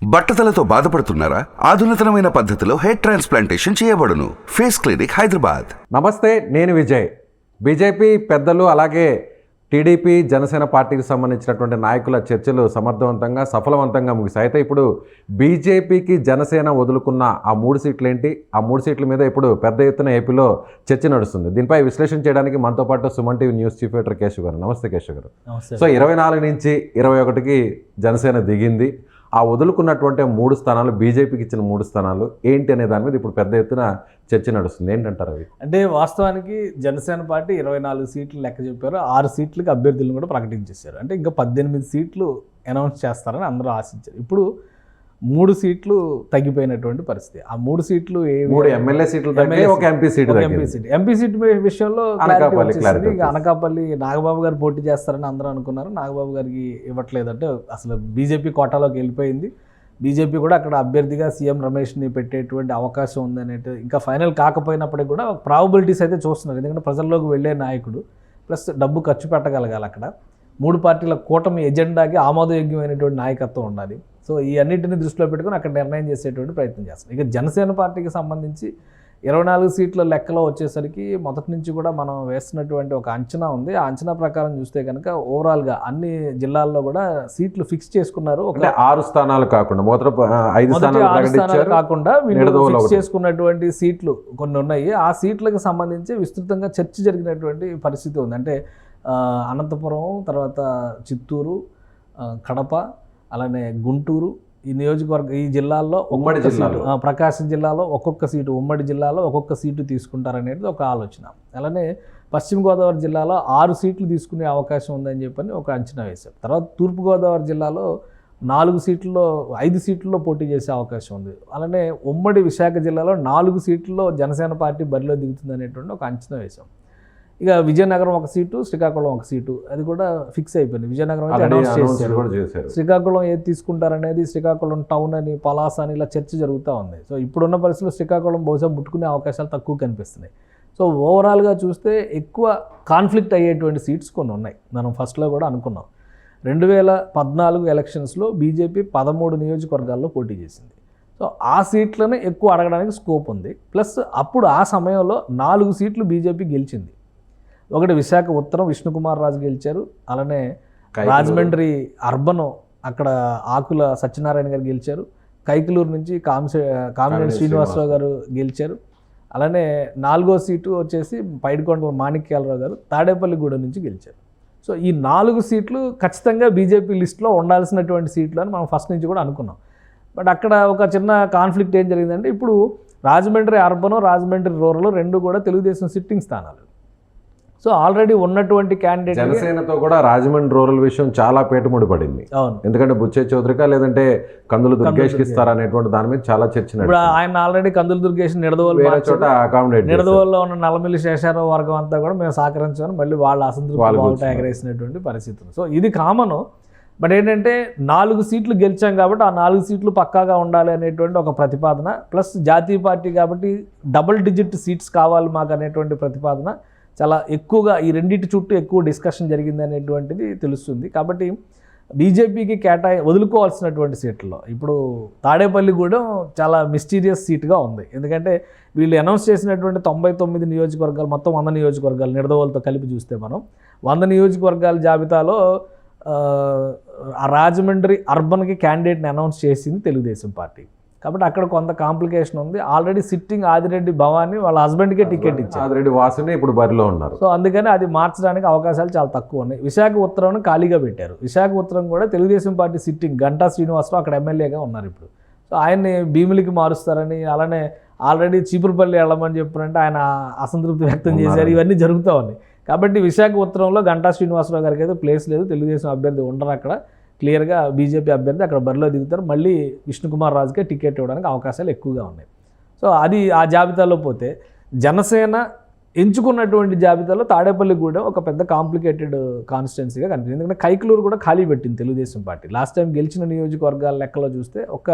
బట్టతలతో బాధపడుతున్నారా? ఆధునితనమైన పద్ధతిలో hair transplantation చేయబడును. Face clinic, Hyderabad. నమస్తే, నేను విజయ్. బీజేపీ పెద్దలు అలాగే టీడీపీ జనసేన పార్టీకి సంబంధించినటువంటి నాయకుల చర్చలు సమర్థవంతంగా సఫలవంతంగా ముగిసాయి. అయితే ఇప్పుడు బీజేపీకి జనసేన వదులుకున్న ఆ 3 సీట్లు ఏంటి, ఆ 3 సీట్ల మీద ఇప్పుడు పెద్ద ఎత్తున ఏపీలో చర్చ నడుస్తుంది. దీనిపై విశ్లేషణ చేయడానికి మనతో పాటు Suman TV news chief editor Keshav గారు. నమస్తే కేశవ్ గారు. సో 24 నుంచి 21కి జనసేన దిగింది. ఆ వదులుకున్నటువంటి 3 స్థానాలు, బీజేపీకి ఇచ్చిన 3 స్థానాలు ఏంటి అనే దాని మీద ఇప్పుడు పెద్ద ఎత్తున చర్చ నడుస్తుంది. ఏంటంటారు అవి? అంటే వాస్తవానికి జనసేన పార్టీ 24 సీట్లు లెక్క చెప్పారు. 6 సీట్లకి అభ్యర్థులను కూడా ప్రకటించేశారు. అంటే ఇంకా 18 సీట్లు అనౌన్స్ చేస్తారని అందరూ ఆశించారు. ఇప్పుడు 3 సీట్లు తగ్గిపోయినటువంటి పరిస్థితి. ఆ 3 సీట్లు 3 ఎమ్మెల్యే సీట్లు తగ్గాయి, ఒక ఎంపీ సీట్. ఎంపీ సీట్ విషయంలో అనకాపల్లి నాగబాబు గారు పోటీ చేస్తారని అందరూ అనుకున్నారు. నాగబాబు గారికి ఇవ్వట్లేదంటే అసలు బీజేపీ కోటాలోకి వెళ్ళిపోయింది. బీజేపీ కూడా అక్కడ అభ్యర్థిగా సీఎం రమేష్ని పెట్టేటువంటి అవకాశం ఉందనేది ఇంకా ఫైనల్ కాకపోయినప్పటికీ కూడా ప్రాబబిలిటీస్ అయితే చూస్తున్నారు. ఎందుకంటే ప్రజల్లోకి వెళ్ళే నాయకుడు, ప్లస్ డబ్బు ఖర్చు పెట్టగలగాలి. అక్కడ 3 పార్టీల కూటమి ఎజెండాకి ఆమోదయోగ్యమైనటువంటి నాయకత్వం ఉండాలి. సో ఈ అన్నింటినీ దృష్టిలో పెట్టుకుని అక్కడ నిర్ణయం చేసేటువంటి ప్రయత్నం చేస్తారు. ఇక జనసేన పార్టీకి సంబంధించి 24 సీట్ల లెక్కలో వచ్చేసరికి మొదటి నుంచి కూడా మనం వేస్తున్నటువంటి ఒక అంచనా ఉంది. ఆ అంచనా ప్రకారం చూస్తే కనుక ఓవరాల్గా అన్ని జిల్లాల్లో కూడా సీట్లు ఫిక్స్ చేసుకున్నారు. ఒక 6 స్థానాలు కాకుండా 5 స్థానాలు కాకుండా వీళ్ళు ఫిక్స్ చేసుకున్నటువంటి సీట్లు కొన్ని ఉన్నాయి. ఆ సీట్లకు సంబంధించి విస్తృతంగా చర్చ జరిగినటువంటి పరిస్థితి ఉంది. అంటే అనంతపురం, తర్వాత చిత్తూరు, కడప, అలానే గుంటూరు, ఈ నియోజకవర్గ ఈ జిల్లాల్లో ఉమ్మడి జిల్లాలో, ప్రకాశం జిల్లాలో ఒక్కొక్క సీటు, ఉమ్మడి జిల్లాలో ఒక్కొక్క సీటు తీసుకుంటారనేది ఒక ఆలోచన. అలానే పశ్చిమ గోదావరి జిల్లాలో 6 సీట్లు తీసుకునే అవకాశం ఉందని చెప్పని ఒక అంచనా వేశారు. తర్వాత తూర్పుగోదావరి జిల్లాలో 4 సీట్లలో 5 సీట్లలో పోటీ చేసే అవకాశం ఉంది. అలానే ఉమ్మడి విశాఖ జిల్లాలో 4 సీట్లలో జనసేన పార్టీ బరిలో దిగుతుంది అనేటువంటి ఒక అంచనా వేశాం. ఇక విజయనగరం ఒక సీటు, శ్రీకాకుళం ఒక సీటు, అది కూడా ఫిక్స్ అయిపోయింది. విజయనగరం అయితే అనౌన్స్ చేశారు. శ్రీకాకుళం ఏది తీసుకుంటారనేది, శ్రీకాకుళం టౌన్ అని, పలాస అని ఇలా చర్చ జరుగుతూ ఉంది. సో ఇప్పుడున్న పరిస్థితుల్లో శ్రీకాకుళం బహుశా ముట్టుకునే అవకాశాలు తక్కువ కనిపిస్తున్నాయి. సో ఓవరాల్గా చూస్తే ఎక్కువ కాన్ఫ్లిక్ట్ అయ్యేటువంటి సీట్స్ కొన్ని ఉన్నాయి. మనం ఫస్ట్లో కూడా అనుకున్నాం. 2014 ఎలక్షన్స్లో బీజేపీ 13 నియోజకవర్గాల్లో పోటీ చేసింది. సో ఆ సీట్లను ఎక్కువ అడగడానికి స్కోప్ ఉంది. ప్లస్ అప్పుడు ఆ సమయంలో 4 సీట్లు బీజేపీ గెలిచింది. ఒకటి విశాఖ ఉత్తరం విష్ణుకుమార్ రాజు గెలిచారు. అలానే రాజమండ్రి అర్బన్ అక్కడ ఆకుల సత్యనారాయణ గారు గెలిచారు. కైకలూరు నుంచి కామినేని శ్రీనివాసరావు గారు గెలిచారు. అలానే 4వ సీటు వచ్చేసి పైడికొండల మాణిక్యాలరావు గారు తాడేపల్లిగూడెం నుంచి గెలిచారు. సో ఈ 4 సీట్లు ఖచ్చితంగా బీజేపీ లిస్టులో ఉండాల్సినటువంటి సీట్లు అని మనం ఫస్ట్ నుంచి కూడా అనుకున్నాం. బట్ అక్కడ ఒక చిన్న కాన్ఫ్లిక్ట్ ఏం జరిగిందంటే, ఇప్పుడు రాజమండ్రి అర్బన్, రాజమండ్రి రూరల్ 2 కూడా తెలుగుదేశం సిట్టింగ్ స్థానాలు. సో ఆల్రెడీ ఉన్నటువంటి క్యాండిడేట్ జనసేనతో కూడా రాజమండ్రి రూరల్ విషయం చాలా పీటముడి పడింది. అవును, ఎందుకంటే బుచ్చే చౌదరికా లేదంటే కందులు దుర్గేష్కి ఇస్తారా అనేటువంటి దాని మీద చాలా చర్చ. ఇప్పుడు ఆయన ఆల్రెడీ కందులు దుర్గేష్ నిడదవోలులో ఉన్న నల్లమిల్లి శేషారావు వర్గం అంతా కూడా మేము సహకరించామని మళ్ళీ వాళ్ళ అసంతృప్తి ఎగరేసినటువంటి పరిస్థితులు. సో ఇది కామను. బట్ ఏంటంటే 4 సీట్లు గెలిచాం కాబట్టి ఆ 4 సీట్లు పక్కాగా ఉండాలి అనేటువంటి ఒక ప్రతిపాదన, ప్లస్ జాతీయ పార్టీ కాబట్టి డబుల్ డిజిట్ సీట్స్ కావాలి మాకు అనేటువంటి ప్రతిపాదన చాలా ఎక్కువగా ఈ రెండింటి చుట్టూ ఎక్కువ డిస్కషన్ జరిగింది అనేటువంటిది తెలుస్తుంది. కాబట్టి బీజేపీకి వదులుకోవాల్సినటువంటి సీట్లలో ఇప్పుడు తాడేపల్లిగూడెం చాలా మిస్టీరియస్ సీట్గా ఉంది. ఎందుకంటే వీళ్ళు అనౌన్స్ చేసినటువంటి 99 నియోజకవర్గాలు, మొత్తం 100 నియోజకవర్గాలు నిడదవోలుతో కలిపి చూస్తే మనం 100 నియోజకవర్గాల జాబితాలో రాజమండ్రి అర్బన్కి క్యాండిడేట్ని అనౌన్స్ చేసింది తెలుగుదేశం పార్టీ. కాబట్టి అక్కడ కొంత కాంప్లికేషన్ ఉంది. ఆల్రెడీ సిట్టింగ్ ఆదిరెడ్డి భవానీ వాళ్ళ హస్బెండ్కే టికెట్ ఇచ్చారు. ఆదిరెడ్డి వాసుని ఇప్పుడు బరిలో ఉన్నారు. సో అందుకని అది మార్చడానికి అవకాశాలు చాలా తక్కువ ఉన్నాయి. విశాఖ ఉత్తరం ఖాళీగా పెట్టారు. విశాఖ ఉత్తరం కూడా తెలుగుదేశం పార్టీ సిట్టింగ్ గంటా శ్రీనివాసరావు అక్కడ ఎమ్మెల్యేగా ఉన్నారు ఇప్పుడు. సో ఆయన్ని భీములకి మారుస్తారని, అలానే ఆల్రెడీ చీపురుపల్లి వెళ్ళమని చెప్పారంటే ఆయన అసంతృప్తి వ్యక్తం చేశారు. ఇవన్నీ జరుగుతూ ఉన్నాయి. కాబట్టి విశాఖ ఉత్తరంలో గంటా శ్రీనివాసరావు గారికి అయితే ప్లేస్ లేదు. తెలుగుదేశం అభ్యర్థి ఉండరు అక్కడ. క్లియర్గా బీజేపీ అభ్యర్థి అక్కడ బరిలో దిగుతారు. మళ్ళీ విష్ణుకుమార్ రాజుకే టికెట్ ఇవ్వడానికి అవకాశాలు ఎక్కువగా ఉన్నాయి. సో అది ఆ జాబితాలో పోతే జనసేన ఎంచుకున్నటువంటి జాబితాలో తాడేపల్లిగూడెం ఒక పెద్ద కాంప్లికేటెడ్ కాన్స్టిట్యున్సీగా కనిపిస్తుంది. ఎందుకంటే కైకలూరు కూడా ఖాళీ పెట్టింది తెలుగుదేశం పార్టీ. లాస్ట్ టైం గెలిచిన నియోజకవర్గాల లెక్కలో చూస్తే ఒక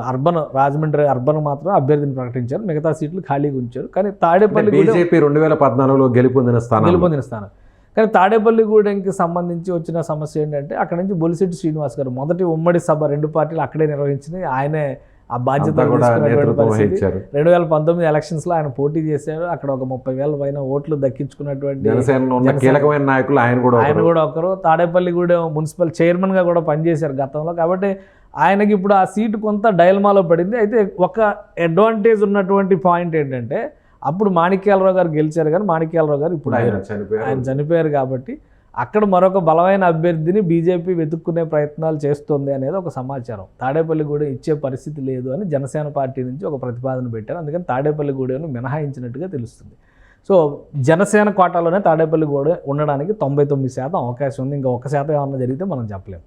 అర్బన్, రాజమండ్రి అర్బన్ మాత్రం అభ్యర్థిని ప్రకటించారు. మిగతా సీట్లు ఖాళీగా ఉంచారు. కానీ తాడేపల్లి బీజేపీ 2014లో గెలుపొందిన స్థానం. కానీ తాడేపల్లిగూడెంకి సంబంధించి వచ్చిన సమస్య ఏంటంటే అక్కడ నుంచి బొలిశెట్టి శ్రీనివాస్ గారు మొదటి ఉమ్మడి సభ 2 పార్టీలు అక్కడే నిర్వహించింది, ఆయనే ఆ బాధ్యత తీసుకున్నటువంటి పరిస్థితి. 2019 ఎలక్షన్స్లో ఆయన పోటీ చేశారు, అక్కడ ఒక 30,000 పైన ఓట్లు దక్కించుకున్నటువంటి కీలకమైన నాయకులు ఆయన కూడా ఒకరు. తాడేపల్లిగూడెం మున్సిపల్ చైర్మన్గా కూడా పనిచేశారు గతంలో. కాబట్టి ఆయనకి ఇప్పుడు ఆ సీటు కొంత డైలమాలో పడింది. అయితే ఒక అడ్వాంటేజ్ ఉన్నటువంటి పాయింట్ ఏంటంటే అప్పుడు మాణిక్యాలరావు గారు గెలిచారు, కానీ మాణిక్యాలరావు గారు ఇప్పుడు ఆయన చనిపోయారు. కాబట్టి అక్కడ మరొక బలమైన అభ్యర్థిని బీజేపీ వెతుక్కునే ప్రయత్నాలు చేస్తుంది అనేది ఒక సమాచారం. తాడేపల్లిగూడెం ఇచ్చే పరిస్థితి లేదు అని జనసేన పార్టీ నుంచి ఒక ప్రతిపాదన పెట్టారు. అందుకని తాడేపల్లిగూడెంను మినహాయించినట్టుగా తెలుస్తుంది. సో జనసేన కోటాలోనే తాడేపల్లిగూడెం ఉండడానికి 99% అవకాశం ఉంది. ఇంకా 1% ఏమన్నా జరిగితే మనం చెప్పలేం.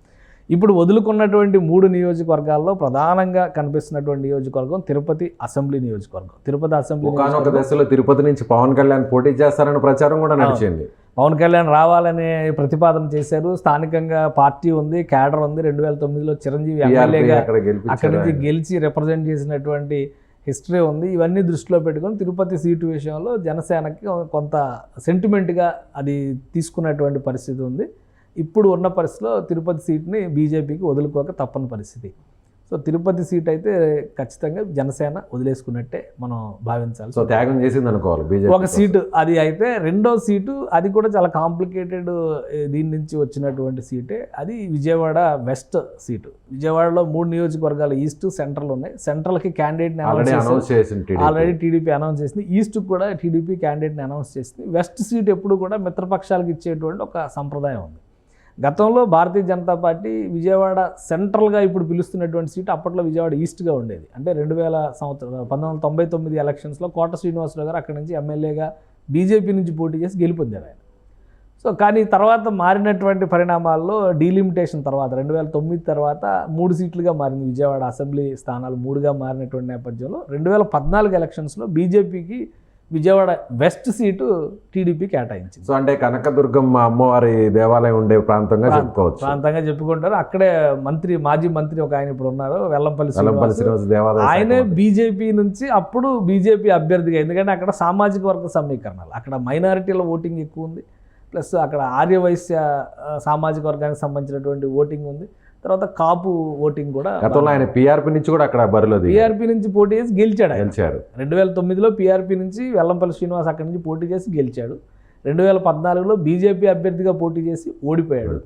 ఇప్పుడు వదులుకున్నటువంటి 3 నియోజకవర్గాల్లో ప్రధానంగా కనిపిస్తున్నటువంటి నియోజకవర్గం తిరుపతి అసెంబ్లీ నియోజకవర్గం. తిరుపతి అసెంబ్లీ ఒక దశలో తిరుపతి నుంచి పవన్ కళ్యాణ్ పోటీ చేస్తారన్న ప్రచారం కూడా నడిచింది. పవన్ కళ్యాణ్ రావాలనే ప్రతిపాదన చేశారు. స్థానికంగా పార్టీ ఉంది, క్యాడర్ ఉంది. 2009లో చిరంజీవి ఎమ్మెల్యేగా అక్కడి నుంచి గెలిచి రిప్రజెంట్ చేసినటువంటి హిస్టరీ ఉంది. ఇవన్నీ దృష్టిలో పెట్టుకొని తిరుపతి సీటు విషయంలో జనసేనకి కొంత సెంటిమెంట్గా అది తీసుకున్నటువంటి పరిస్థితి ఉంది. ఇప్పుడు ఉన్న పరిస్థితిలో తిరుపతి సీట్ని బీజేపీకి వదులుకోక తప్పని పరిస్థితి. సో తిరుపతి సీట్ అయితే ఖచ్చితంగా జనసేన వదిలేసుకున్నట్టే మనం భావించాలి. సో త్యాగం చేసింది అనుకోవాలి బీజేపీ. ఒక సీటు అది అయితే, రెండో సీటు అది కూడా చాలా కాంప్లికేటెడ్ దీని నుంచి వచ్చినటువంటి సీటే. అది విజయవాడ వెస్ట్ సీటు. విజయవాడలో 3 నియోజకవర్గాలు ఈస్ట్ సెంట్రల్ ఉన్నాయి. సెంట్రల్కి క్యాండిడేట్ని ఆల్రెడీ టీడీపీ అనౌన్స్ చేసింది. ఈస్ట్కి కూడా టీడీపీ క్యాండిడేట్ని అనౌన్స్ చేసింది. వెస్ట్ సీట్ ఎప్పుడు కూడా మిత్రపక్షాలకు ఇచ్చేటువంటి ఒక సంప్రదాయం ఉంది. గతంలో భారతీయ జనతా పార్టీ విజయవాడ సెంట్రల్గా ఇప్పుడు పిలుస్తున్నటువంటి సీటు అప్పట్లో విజయవాడ ఈస్ట్గా ఉండేది. అంటే 1999 ఎలక్షన్స్లో కోట శ్రీనివాసరావు గారు అక్కడి నుంచి ఎమ్మెల్యేగా బీజేపీ నుంచి పోటీ చేసి గెలుపొందారు ఆయన. సో కానీ తర్వాత మారినటువంటి పరిణామాల్లో డీలిమిటేషన్ తర్వాత 2009 తర్వాత 3 సీట్లుగా మారింది. విజయవాడ అసెంబ్లీ స్థానాలు 3గా మారినటువంటి నేపథ్యంలో 2014 ఎలక్షన్స్లో బీజేపీకి విజయవాడ వెస్ట్ సీటు టీడీపీ కేటాయించింది. సో అంటే కనకదుర్గమ్మ అమ్మవారి దేవాలయం ఉండే ప్రాంతంగా చెప్పుకుంటారు. అక్కడే మాజీ మంత్రి ఒక ఆయన ఇప్పుడు ఉన్నారు, వెల్లంపల్లి శ్రీనివాస్ దేవాలయం. ఆయనే బీజేపీ నుంచి అప్పుడు బీజేపీ అభ్యర్థిగా, ఎందుకంటే అక్కడ సామాజిక వర్గ సమీకరణాలు, అక్కడ మైనారిటీల ఓటింగ్ ఎక్కువ ఉంది, ప్లస్ అక్కడ ఆర్యవైశ్య సామాజిక వర్గానికి సంబంధించినటువంటి ఓటింగ్ ఉంది. తర్వాత కాపు ఓటింగ్ కూడా. ఆయన పీఆర్పీ నుంచి కూడా అక్కడ బరిలో పీఆర్పీ నుంచి పోటీ చేసి గెలిచాడు. 2009లో పీఆర్పీ నుంచి వెల్లంపల్లి శ్రీనివాస్ అక్కడి నుంచి పోటీ చేసి గెలిచాడు. 2014లో బీజేపీ అభ్యర్థిగా పోటీ చేసి ఓడిపోయాడు.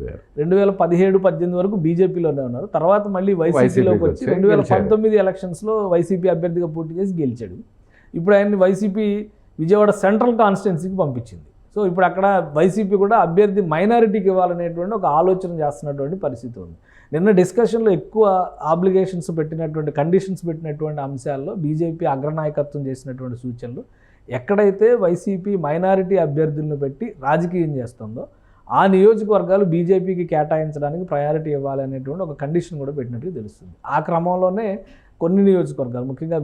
2017-18 వరకు బీజేపీలోనే ఉన్నారు. తర్వాత మళ్ళీ వైసీపీలోకి వచ్చి 2019 ఎలక్షన్స్లో వైసీపీ అభ్యర్థిగా పోటీ చేసి గెలిచాడు. ఇప్పుడు ఆయన్ని వైసీపీ విజయవాడ సెంట్రల్ కాన్స్టిట్యున్సీకి పంపించింది. సో ఇప్పుడు అక్కడ వైసీపీ కూడా అభ్యర్థి మైనారిటీకి ఇవ్వాలనేటువంటి ఒక ఆలోచన చేస్తున్నటువంటి పరిస్థితి ఉంది. నిన్న డిస్కషన్లో ఎక్కువ ఆబ్లిగేషన్స్ పెట్టినటువంటి కండిషన్స్ పెట్టినటువంటి అంశాల్లో బీజేపీ అగ్రనాయకత్వం చేసినటువంటి సూచనలు, ఎక్కడైతే వైసీపీ మైనారిటీ అభ్యర్థులను పెట్టి రాజకీయం చేస్తుందో ఆ నియోజకవర్గాలు బీజేపీకి కేటాయించడానికి ప్రయారిటీ ఇవ్వాలి అనేటువంటి ఒక కండిషన్ కూడా పెట్టినట్టుగా తెలుస్తుంది. ఆ క్రమంలోనే కొన్ని నియోజకవర్గాలు, ముఖ్యంగా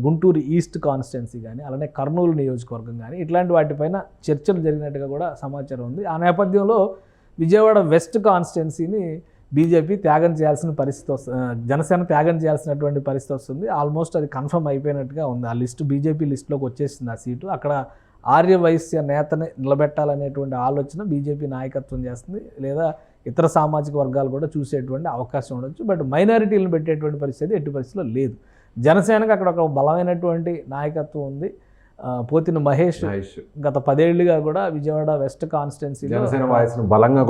గుంటూరు ఈస్ట్ కాన్స్టిట్యున్సీ కానీ, అలానే కర్నూలు నియోజకవర్గం కానీ, ఇట్లాంటి వాటిపైన చర్చలు జరిగినట్టుగా కూడా సమాచారం ఉంది. ఆ నేపథ్యంలో విజయవాడ వెస్ట్ కాన్స్టిట్యున్సీని బీజేపీ త్యాగం చేయాల్సిన పరిస్థితి వస్తుంది, జనసేన త్యాగం చేయాల్సినటువంటి పరిస్థితి వస్తుంది. ఆల్మోస్ట్ అది కన్ఫర్మ్ అయిపోయినట్టుగా ఉంది. ఆ లిస్టు బీజేపీ లిస్టులోకి వచ్చేసింది ఆ సీటు. అక్కడ ఆర్యవైశ్య నేతని నిలబెట్టాలనేటువంటి ఆలోచన బీజేపీ నాయకత్వం చేస్తుంది, లేదా ఇతర సామాజిక వర్గాలు కూడా చూసేటువంటి అవకాశం ఉండొచ్చు. బట్ మైనారిటీలను పెట్టేటువంటి పరిస్థితి ఎట్టి పరిస్థితిలో లేదు. జనసేనకు అక్కడ ఒక బలమైనటువంటి నాయకత్వం ఉంది. పోతిన మహేష్ గత 10 ఏళ్లుగా కూడా విజయవాడ వెస్ట్ కాన్స్టిట్యున్సీలో బలంగా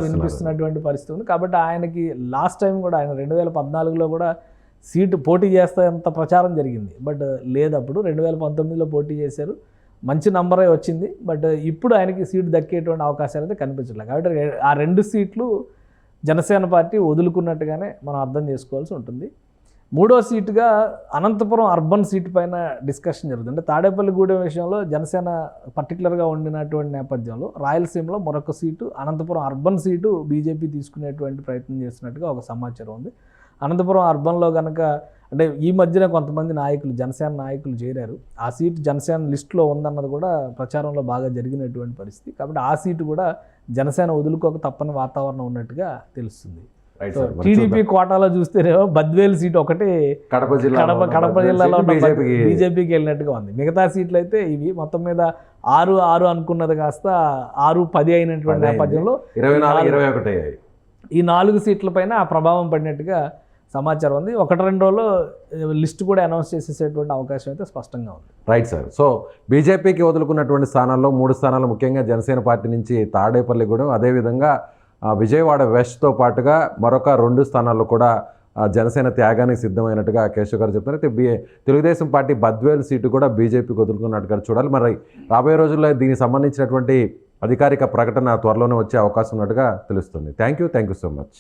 వినిపిస్తున్నటువంటి పరిస్థితి ఉంది. కాబట్టి ఆయనకి లాస్ట్ టైం కూడా ఆయన 2014లో కూడా సీటు పోటీ చేస్తాయంత ప్రచారం జరిగింది. బట్ లేదు, అప్పుడు 2019లో పోటీ చేశారు, మంచి నంబరే వచ్చింది. బట్ ఇప్పుడు ఆయనకి సీటు దక్కేటువంటి అవకాశాలు అయితే కనిపించట్లేదు. కాబట్టి ఆ 2 సీట్లు జనసేన పార్టీ వదులుకున్నట్టుగానే మనం అర్థం చేసుకోవాల్సి ఉంటుంది. 3వ సీటుగా అనంతపురం అర్బన్ సీటు పైన డిస్కషన్ జరుగుతుంది. అంటే తాడేపల్లిగూడెం విషయంలో జనసేన పర్టికులర్గా ఉండినటువంటి నేపథ్యంలో రాయలసీమలో మరొక seat, Anantapuram urban seat BJP తీసుకునేటువంటి ప్రయత్నం చేస్తున్నట్టుగా ఒక సమాచారం ఉంది. అనంతపురం అర్బన్లో కనుక, అంటే ఈ మధ్యన కొంతమంది నాయకులు, జనసేన నాయకులు చేరారు, ఆ సీటు జనసేన లిస్టులో ఉందన్నది కూడా ప్రచారంలో బాగా జరిగినటువంటి పరిస్థితి. కాబట్టి ఆ సీటు కూడా జనసేన వదులుకోక తప్పని వాతావరణం ఉన్నట్టుగా తెలుస్తుంది. రైట్ సార్ టీడీపీ కోటాలో చూస్తేనేమో బద్వేల్ సీట్ ఒకటి కడప జిల్లా కడప జిల్లాలో బీజేపీకి బీజేపీకి వెళ్ళినట్టుగా ఉంది. మిగతా సీట్లు అయితే ఇవి మొత్తం మీద 6-6 అనుకున్నది కాస్త 6-10 అయినటువంటి నేపథ్యంలో 24-21 అయ్యాయి. ఈ 4 సీట్ల పైన ఆ ప్రభావం పడినట్టుగా సమాచారం ఉంది. 1-2 రోజుల్లో లిస్ట్ కూడా అనౌన్స్ చేసేసేటువంటి అవకాశం అయితే స్పష్టంగా ఉంది. Right sir. సో బీజేపీకి వదులుకున్నటువంటి స్థానాల్లో 3 స్థానాలు ముఖ్యంగా జనసేన పార్టీ నుంచి తాడేపల్లిగూడెం, అదేవిధంగా విజయవాడ వెస్ట్తో పాటుగా మరొక 2 స్థానాల్లో కూడా జనసేన త్యాగానికి సిద్ధమైనట్టుగా కేశవ్ గారు చెప్తున్నారు. అయితే తెలుగుదేశం పార్టీ బద్వేల్ సీటు కూడా బీజేపీకి వదులుకున్నట్టుగా చూడాలి. మరి రాబోయే రోజుల్లో దీనికి సంబంధించినటువంటి అధికారిక ప్రకటన త్వరలోనే వచ్చే అవకాశం ఉన్నట్టుగా తెలుస్తుంది. Thank you so much.